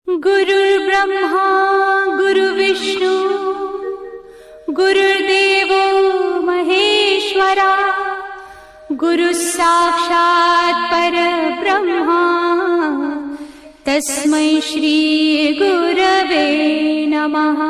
गुरुर्ब्रह्मा गुरुविष्णू गुरुर्देवो महेश्वरा गुरुः साक्षात् परब्रह्मा तस्मै श्री गुरवे नमः।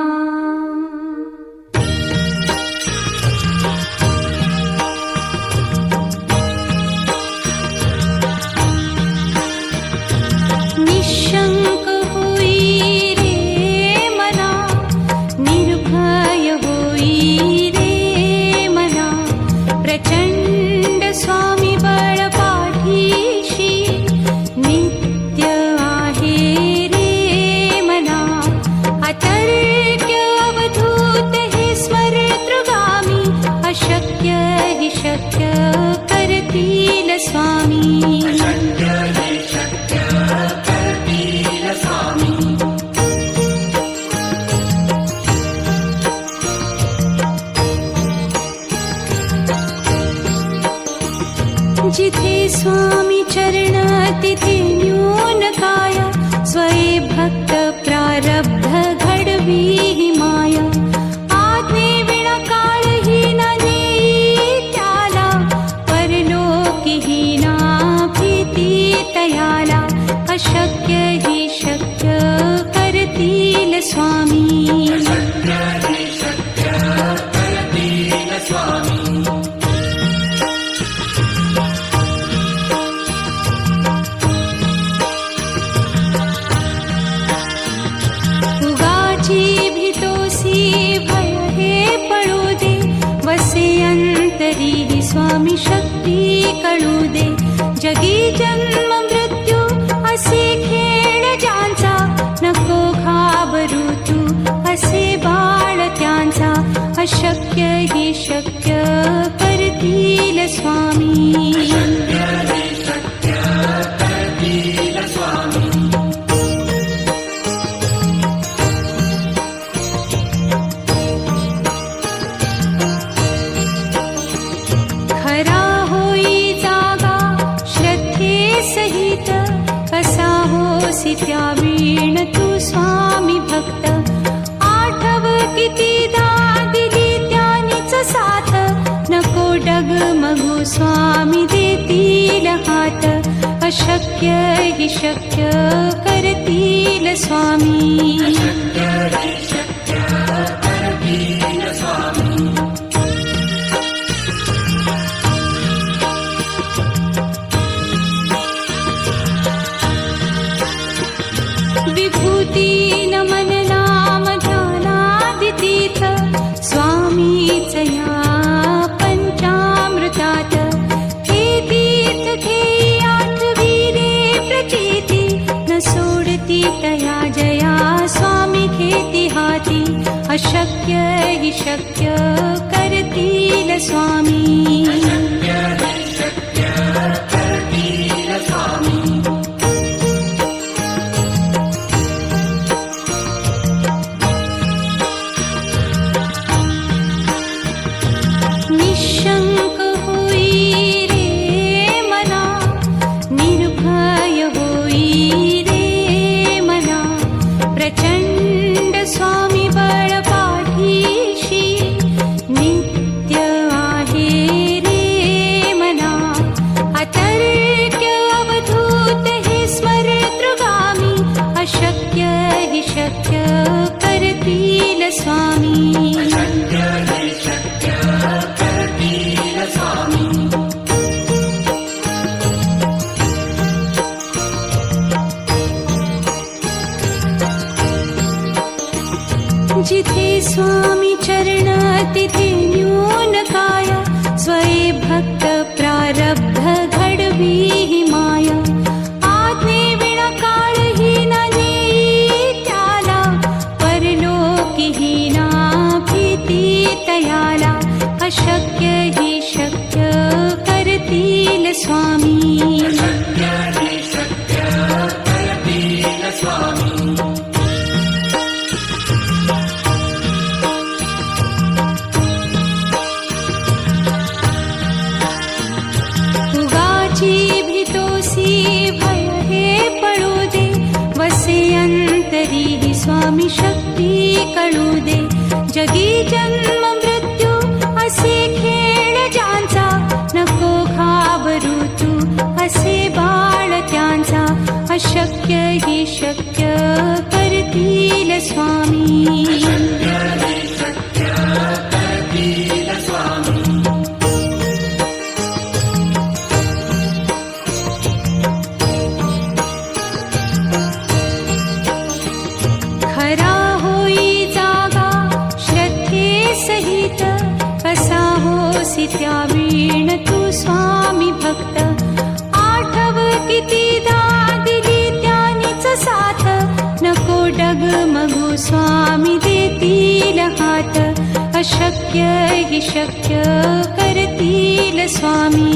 निशंक होई रे मना, निर्भय होई रे मना, प्रचंड स्वामी बळ पाठीशी नित्य आहे रे मना। अतर्क्य अवधूत हे स्मरतृगामी, अशक्य हि शक्य करतील स्वामी। जिथे स्वामी चरण तिथे न्यून काया, स्वये भक्त प्रारब्ध घडवी ही माया। आज्ञे विना काळही न नेई त्याला, परलोकी ही ना भीती तयाला। अशक्य ही शक्य करतील स्वामी। स्वामी शक्ती कळू दे, जगी जन्म मृत्यू असे खेळ ज्यांचा। नको घाबरू तू असे बाळ त्यांचा, अशक्य ही शक्य करतील स्वामी। त्यावीण तू स्वामी भक्त, आठव कितीदा दिली त्यानीच साथ। नको डगमगू स्वामी देतील हात, अशक्य हि शक्य करतील स्वामी। विभूती नमन नाम ध्यानादितीर्थ, स्वामीच या पंचामृतात। हे तीर्थ घेई आठवी रे प्रचिती, न सोडती तया जया स्वामी घेती हाती। अशक्य हि शक्य करतील स्वामी। निशंक होई रे मना, निर्भय होई रे मना, प्रचंड स्वामी बळ पाठीशी नित्य आहे रे मना। अतर्क्य अवधूत हे स्मरतृगामी, अशक्य हि शक्य करतील स्वामी। जिथे स्वामी चरण तिथे न्यून काया, स्वये भक्त प्रारब्ध घडवी ही माया। आज्ञे विना काळही न नेई त्याला, परलोकी ही ना भीती तयाला। अशक्य ही शक्य करतील स्वामी। उगाची भीतोसी भय हे पळू दे, वसे अंत तरीही स्वामी शक्ती कळू दे. जगी जन्म मृत्यू असे खेळ ज्यांचा, नको घाबरू तू असे बाळ त्यांचा. अशक्य ही शक्य करतील स्वामी. खरा होई जागा श्रद्धे सहित, कसा होसी त्या वीण तू स्वामी भक्त. आठव कितीदा दिली त्यानीच साथ, नको डगमगू स्वामी देतील हात. अशक्य ही शक्य करतील स्वामी.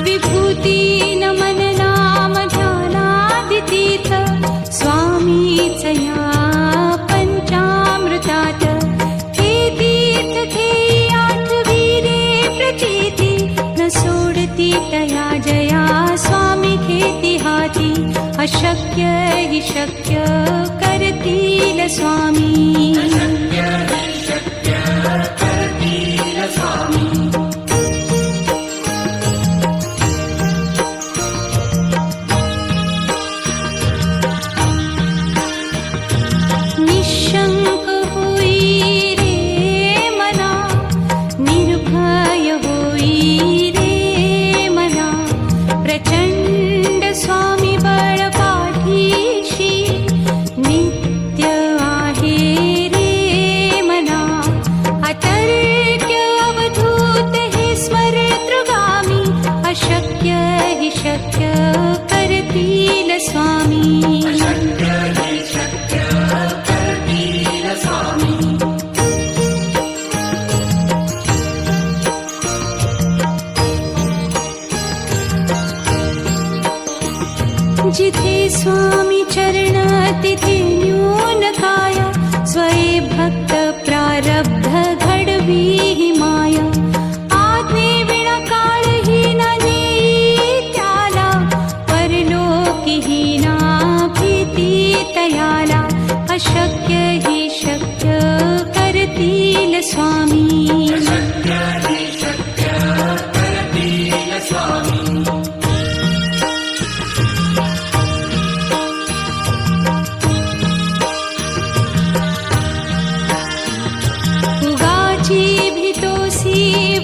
विभूती नमन नाम ध्यानादितीर्थ, स्वामीच या पंचामृतात. हे तीर्थ घेई आठवीरे प्रचिती, न सोडती तया जया स्वामी घेती हाती. अशक्य ही शक्य करतील स्वामी. निशंक होई रे मना, निर्भय होई रे मना. प्रचंड स्वामी बळ पाठीशी, नित्य आहे रे मना. अतर्क्य अवधूत हे स्मरतृगामी, अशक्य हि शक्य करतील स्वामी. जिथे स्वामी चरण तिथे न्यून काया, स्वये भक्त प्रारब्ध घडवी ही माया. आज्ञे विना काळही ना नेई त्याला, परलोकीही ना भीती तयाला. अशक्य ही शक्य करतील स्वामी.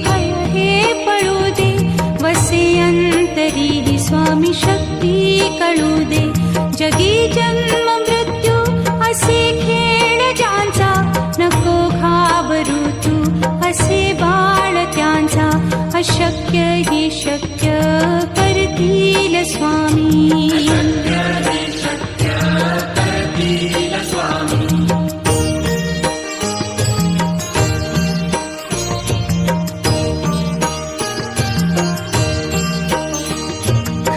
भय हे पळू दे, वसे अंतरी स्वामी शक्ती कळू दे. जगी जन्म मृत्यू असे खेळ ज्यांचा, नको घाबरू तू असे बाळ त्यांचा. अशक्य ही शक्य करतील स्वामी.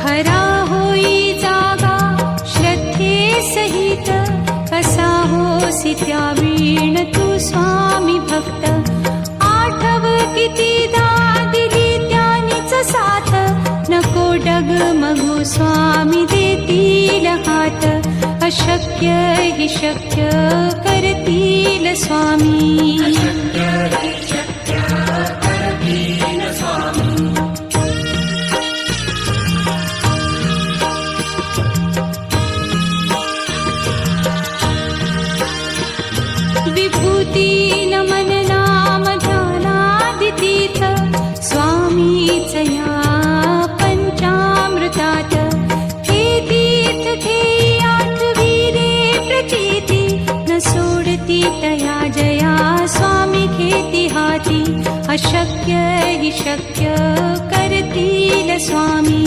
खरा होई जागा श्रद्धे सहित, कसा होसी त्या वीण तू स्वामी भक्त. आठव कितीदा दिली त्यानीच साथ, नको डगमगू स्वामी देतील हात. अशक्य हि शक्य करतील स्वामी. विभूती नमन नाम ध्यानादितीर्थ, स्वामीच या पंचामृतात. हे तीर्थ घेई आठवीरे प्रचिती, न सोडती तया जया स्वामी घेती हाती. अशक्य हि शक्य करतील स्वामी.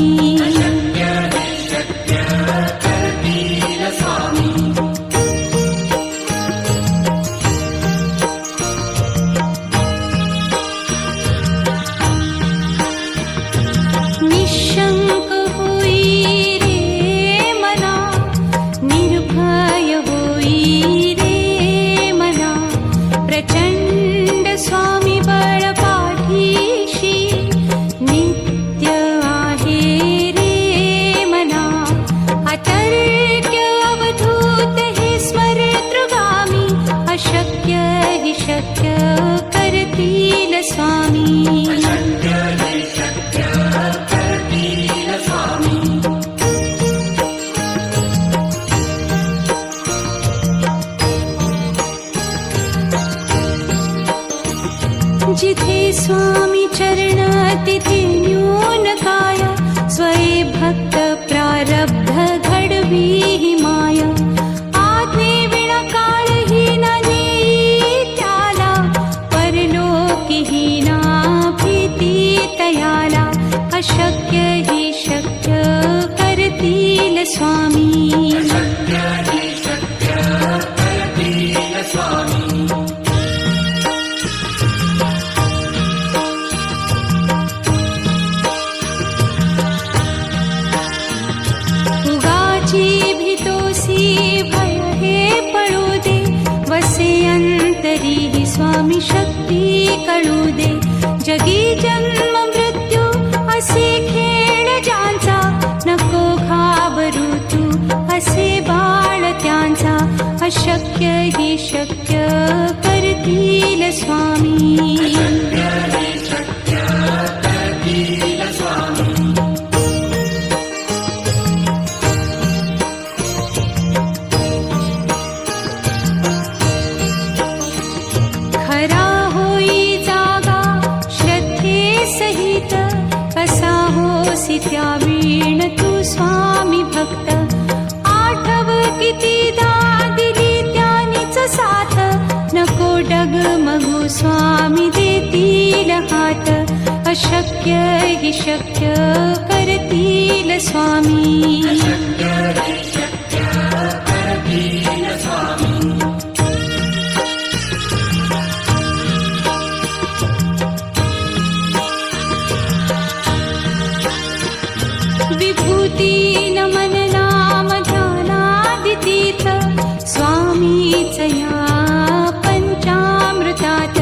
निशंक होई रे मना, निर्भय होई रे करतील स्वामी. जिथे स्वामी चरण तिथे न्यून काय, स्वये भक्त प्रारब्ध घडवी ही माया. आज्ञे विना काळही न नेई त्याला, परलोकी ही ना भीती तयाला. अशक्य ही शक्य करतील स्वामी. भय हे पळू दे, वसे अंतरी ही स्वामी शक्ती कळू दे. जगी जन्म मृत्यू असे खेळ ज्यांचा, नको घाबरू तू असे बाळ त्यांचा. अशक्य ही शक्य करतील स्वामी. खरा होई जागा श्रद्धे सहित, कसा होसी त्या वीण तू स्वामी भक्त. आठव कितीदा दिली त्यानीच साथ, नको डगमगू स्वामी देतील हात. अशक्य ही शक्य करतील स्वामी. विभूती नमन नाम ध्यानादितीर्थ, स्वामीच या पंचामृतात.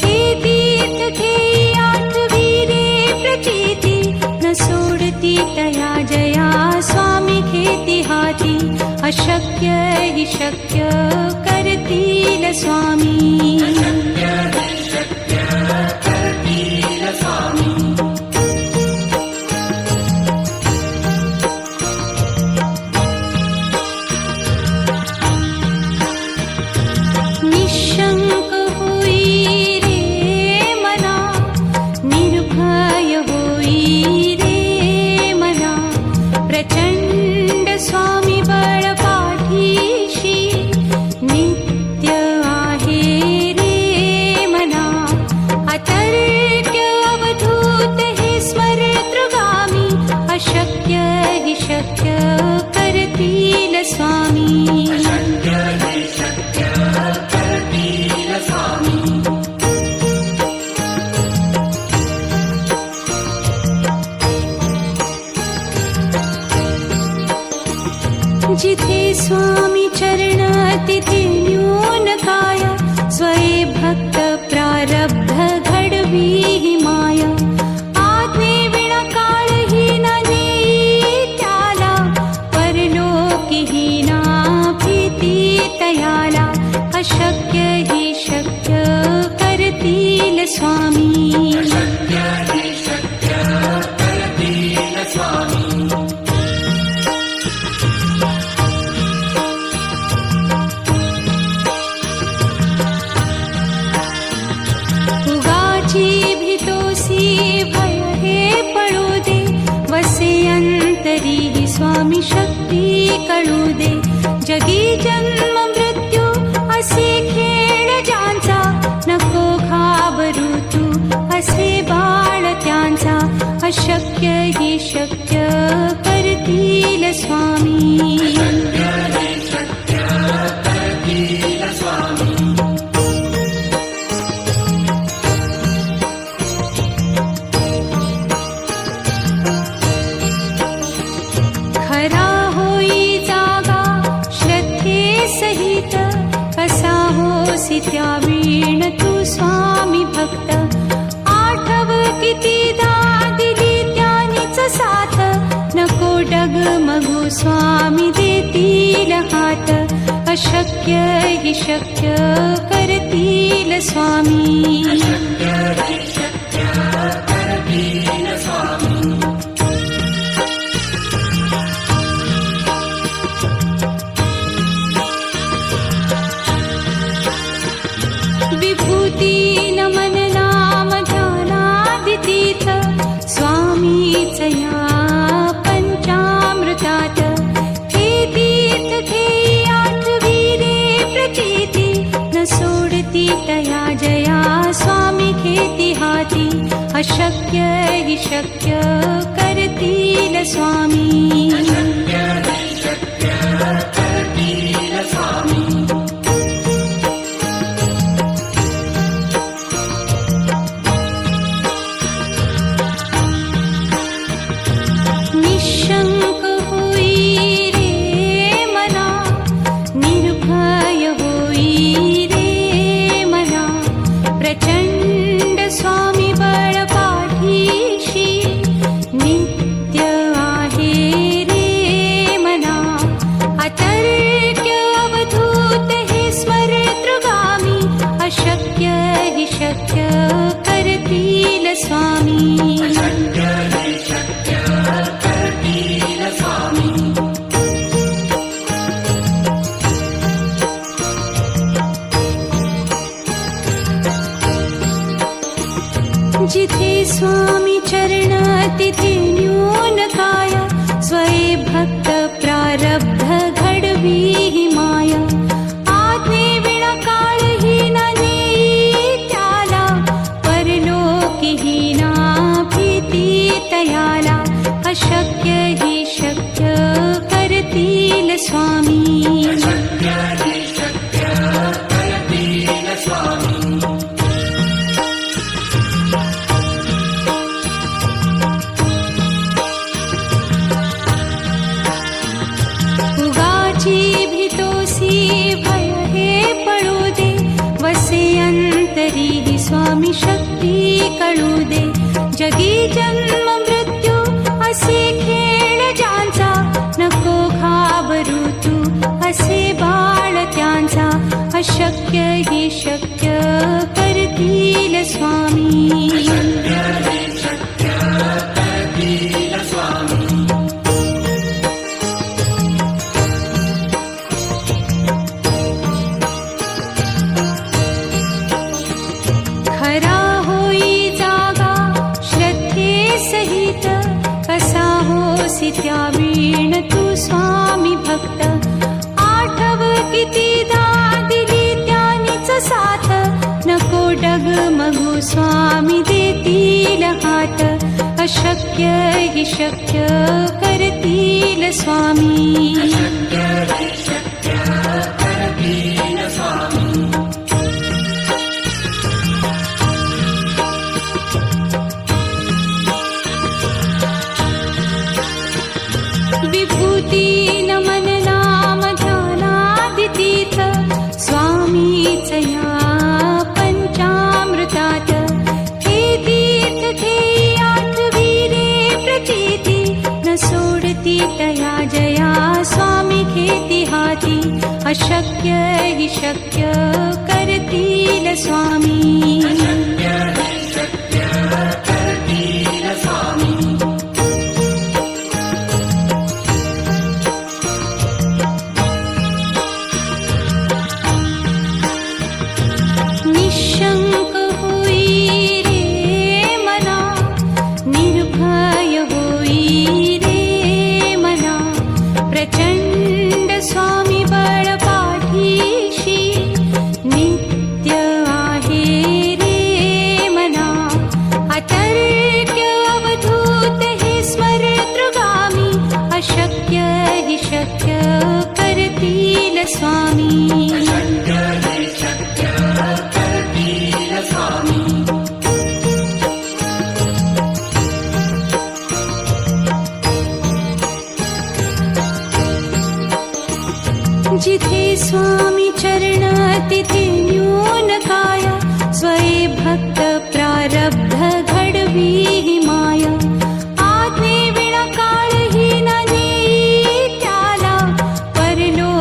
हे तीर्थ घेई आठवी रे प्रचिती, न सोडती तया जया स्वामी घेती हाती. अशक्य ही शक्य करतील स्वामी. निशंक होई रे मना, निर्भय होई रे मना. प्रचंड स्वामी बळ पाठीशी, नित्य आहे रे मना. अतर्क्य अवधूत हे स्मरतृगामी, अशक्य हि शक्य करतील स्वामी. जिथे स्वामी चरण तिथे न्यून काय, स्वये भक्त प्रारब्ध घडवी ही माया. आज्ञे विना काळही न नेई त्याला, परलोकी ही ना भीती तयाला. अशक्य ही शक्य करतील स्वामी. भय हे पळू दे, वसे अंतरी ही स्वामी शक्ती कळू दे. जगी जन्म मृत्यू असे खेळ ज्यांचा, नको घाबरू तू असे बाळ त्यांचा. अशक्य ही शक्य करतील स्वामी. खरा होई जागा श्रद्धे सहित, कसा होसी त्या वीण तू स्वामी भक्त. आठव कितीदा दिली त्यानीच साथ, नको डगमगू स्वामी देतील देतील हात, अशक्य हि शक्य करतील स्वामी. विभूती नमन नाम ध्यानादितीर्थ स्वामीच या पंचामृतात. हे तीर्थ घेई आठविले प्रचिती, न सोडती तया जया स्वामी घेती हाती, अशक्य हि शक्य करतील स्वामी. निशंक होई रे मना, निर्भय होई रे मना, प्रचंड स्वामी बळ पाठीशी, नित्य आहे रे मना. अतर्क्य अवधूत हे स्मरतृगामी, अशक्य हि शक्य करतील स्वामी. जिथे स्वामी चरण तिथे न्यून काय, स्वये भक्त प्रारब्ध घडवी हि माया. आज्ञे विना काळही न नेई त्याला, परलोकी हि ना भीती तयाला, अशक्य हि शक्य करतील स्वामी. भय हे पळू दे, वसे अंतरी हि स्वामी शक्ती कळू दे. जगी जन्म मृत्यू असे खेळ ज्यांचा, नको घाबरू तू असे बाळ त्यांचा, अशक्य हि शक्य करतील स्वामी. खरा होई जागा श्रद्धे सहित, कसा होसी त्या वीण तू स्वामी भक्त. आठव कितीदा दिली त्यानीच साथ, नको डगमगू स्वामी देतील हात, अशक्य हि शक्य करतील स्वामी. विभूती नमन नाम ध्यानादितीर्थ स्वामीच या पंचामृतात. हे तीर्थ घेई आठविले प्रचिती, न सोडती तया जया स्वामी घेती हाती, अशक्य हि शक्य करतील स्वामी. निशंक होई रे मना, निर्भय होई रे मना, प्रचंड स्वामी बळ पाठीशी, नित्य आहे रे मना. अतर्क्य अवधूत हे स्मरतृगामी, अशक्य हि शक्य करतील स्वामी. जिथे स्वामी चरण तिथे न्यून काय, स्वये भक्त प्रारब्ध घडवी हि माया. आज्ञे विना काळही न नेई त्याला, परलोकी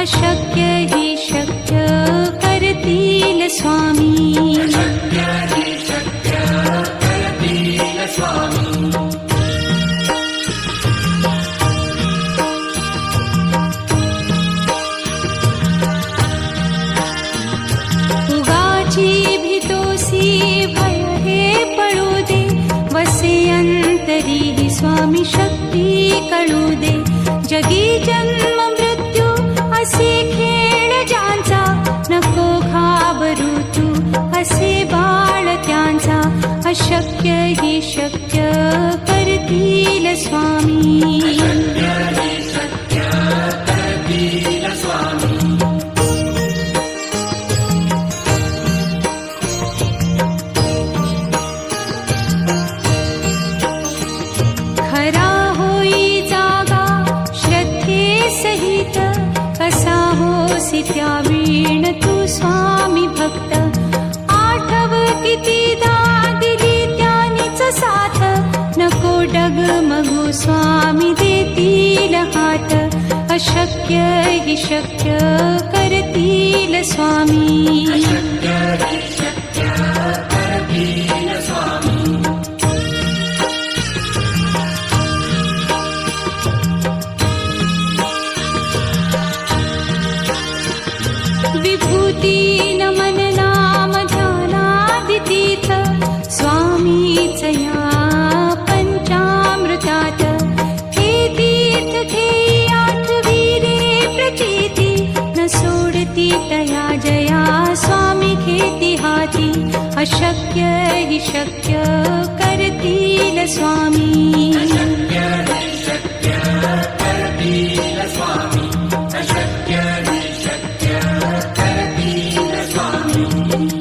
अशक्य हि शक्य करतील स्वामी उगाची भीतोसी भय हे पळू दे वसे अंतरी हि स्वामी शक्ती कळू दे जगी जन्म मृत्यू असे खेळ ज्यांचा नको घाबरू तू असे बाळ त्यांचा अशक्य हि शक्य करतील स्वामी खरा होई जागा श्रद्धे सहित कसा होसी त्या वीण तू स्वामी भक्त आठव कितीदा दिली त्यानीच साथ नको डगमगू स्वामी देतील हात अशक्य हि शक्य करतील स्वामी विभूती नमन नाम ध्यानादितीर्थ स्वामीच या पंचामृतात हे तीर्थ घेई आठवीरे प्रचिती न सोडती तया जया स्वामी घेती हाती अशक्य हि शक्य करतील स्वामी अशक्य हि शक्य करतील स्वामी